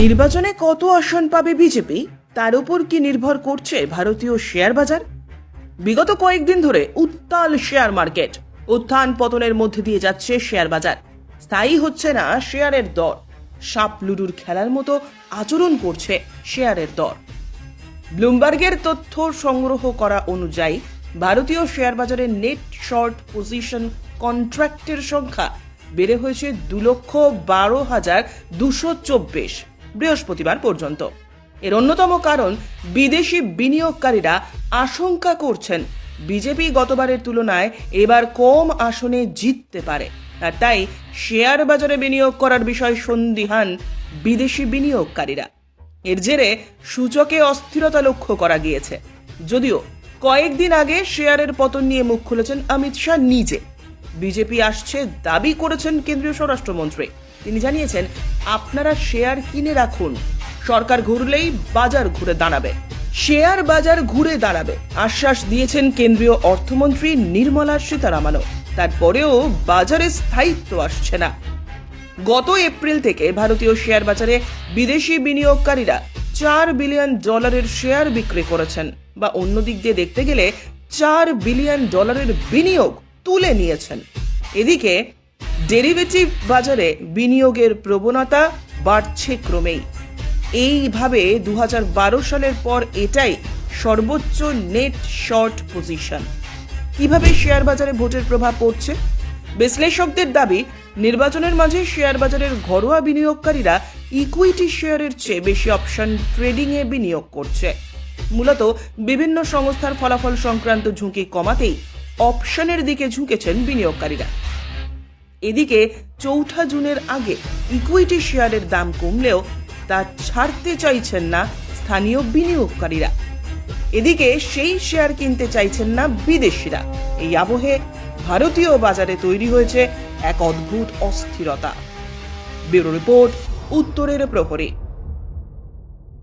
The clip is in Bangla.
নির্বাচনে কত আসন পাবে বিজেপি তার উপর কি নির্ভর করছে ভারতীয় শেয়ার বাজার? বিগত কয়েকদিন ধরে উত্তাল শেয়ার মার্কেট, উত্থান পতনের মধ্যে দিয়ে যাচ্ছে শেয়ার বাজার। স্থায়ী হচ্ছে না শেয়ারের দর, সাপ লুডুর খেলার মতো আচরণ করছে শেয়ারের দর। ব্লুমবার্গের তথ্য সংগ্রহ করা অনুযায়ী ভারতীয় শেয়ার বাজারের নেট শর্ট পজিশন কন্ট্রাক্টের সংখ্যা বেড়ে হয়েছে 2,12,224 বৃহস্পতিবার পর্যন্ত। এর অন্যতম কারণ বিদেশি বিনিয়োগকারীরা আশঙ্কা করছেন বিজেপি গতবারের তুলনায় এবার কম আসনে জিততে পারে, আর তাই শেয়ার বাজারে বিনিয়োগ করার বিষয়ে সন্দিহান বিদেশি বিনিয়োগকারীরা। এর জেরে সূচকে অস্থিরতা লক্ষ্য করা গিয়েছে। যদিও কয়েকদিন আগে শেয়ারের পতন নিয়ে মুখ খুলেছেন অমিত শাহ নিজে। বিজেপি আসছে দাবি করেছেন কেন্দ্রীয় স্বরাষ্ট্রমন্ত্রী। তিনি জানিয়েছেন, আপনারা শেয়ার কিনে রাখুন, সরকার ঘুরলেই বাজার ঘুরে দাঁড়াবে, শেয়ার বাজার ঘুরে দাঁড়াবে আশ্বাস দিয়েছেন কেন্দ্রীয় অর্থমন্ত্রী নির্মলা সীতারামনও। তারপরেও বাজারে স্থায়িত্ব আসছে না। গত এপ্রিল থেকে ভারতীয় শেয়ার বাজারে বিদেশি বিনিয়োগকারীরা $4 বিলিয়ন শেয়ার বিক্রি করেছেন, বা অন্য দিক দিয়ে দেখতে গেলে $4 বিলিয়ন বিনিয়োগ তুলে নিয়েছেন। এদিকে ডেরিভেটিভ বাজারে বিনিয়োগের প্রবণতা বাড়ছে ক্রমেই। এইভাবে 2012 সালের পর এটাই সর্বোচ্চ নেট শর্ট পজিশন। কিভাবে শেয়ার বাজারে ভোটের প্রভাব পড়ছে? বিশ্লেষকদের দাবি, নির্বাচনের মাঝে শেয়ার বাজারের ঘরোয়া বিনিয়োগকারীরা ইকুইটি শেয়ারের চেয়ে বেশি অপশন ট্রেডিং এ বিনিয়োগ করছে। মূলত বিভিন্ন সংস্থার ফলাফল সংক্রান্ত ঝুঁকি কমাতেই অপশনের দিকে ঝুঁকেছেন বিনিয়োগকারীরা। এদিকে 4 জুনের আগে ইকুইটি শেয়ারের দাম কমলেও তা ছাড়তে চাইছেন না স্থানীয় বিনিয়োগকারীরা। এদিকে সেই শেয়ার কিনতে চাইছেন না বিদেশিরা। এই আবহে ভারতীয় বাজারে তৈরি হয়েছে এক অদ্ভুত অস্থিরতা। ব্যুরো রিপোর্ট, উত্তরের প্রহরী।